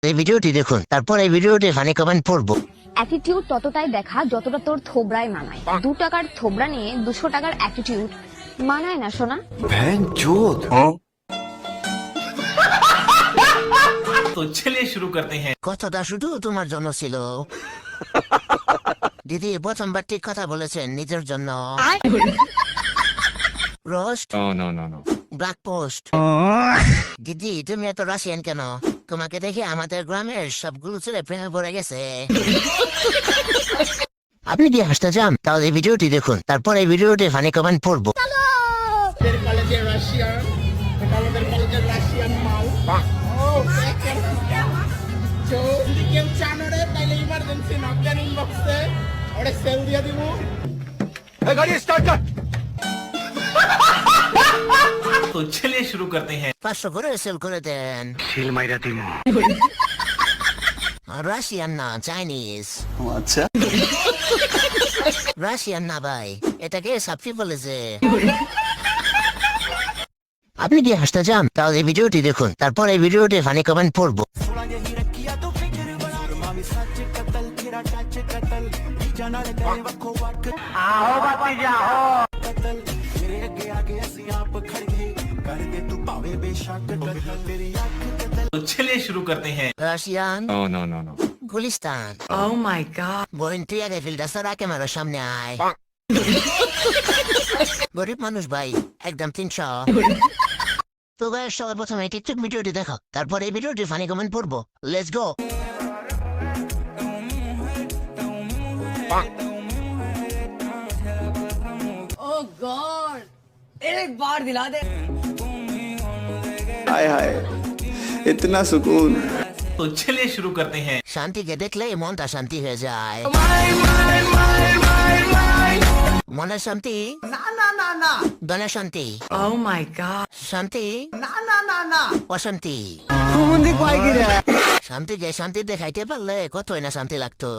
এই ভিডিওটি দেখুন, তারপর এই ভিডিওটি ফানি কমেন্ট পড়বো। অ্যাটিটিউড ততটাই দেখা যতটা তোর থোবরায় মানায়। 2 টাকার থোবরা নিয়ে 200 টাকার অ্যাটিটিউড মানায় না সোনা। तो चलिए शुरू करते हैं। কথাটা শুধু তোমার জন্য ছিল। দিদি প্রথমবার ঠিক কথা বলেছেন নিজের জন্য। Roast black post. দিদি তুমি এত রাশিয়ান কেন? তোমাকে দেখে আমাদের গ্রামের সবগুলো ছেলে প্রেমে পড়ে গেছে। আপনি কি হাসতে চান? তাহলে এই ভিডিওটি দেখুন, তারপর এই ভিডিওটি ফানি কমেন্ট পড়বো। কলেজের রাশিয়ান, আমাদের কলেজের রাশিয়ান মাল। তো যদি কেউ চান রে তাইলে ইমার্জেন্সি নকডাউন ইনবক্সে ওরে সেল দিয়ে দিব। तो चलिए शुरू करते हैं। 500 করে সেল করে দেন। রাশিয়ান না, চাইনিজ। আচ্ছা, রাশিয়ান না ভাই, এটাকে সাপি বলেছে। আপনি কি হাসতে চান? তাহলে এই ভিডিওটি দেখুন, তারপর এই ভিডিওটি ফানি কমেন্ট পড়বো। तो चलिए शुरू करते हैं। Russian Gulistan. Oh my god. বোন তুই আগে ফিল্ডার রাখে মারো, সামনে আয়। গরিব মানুষ ভাই, একদম 300। তো ভাই সবার প্রথমে টিকটক ভিডিওটি দেখো, তারপর এই ভিডিওটি ফানি কমেন্ট পড়বো। Let's go. Oh god. एक बार दिला दे. हाय हाय, इतना सुकून। तो चलिए शुरू करते हैं। শান্তিকে দেখলে মনটা শান্তি হয়ে যায়। মনের শান্তি না, দনের শান্তি। Oh my god. শান্তি না, অশান্তি। শান্তিকে শান্তি দেখাইতে পারলে কতই না শান্তি লাগতো।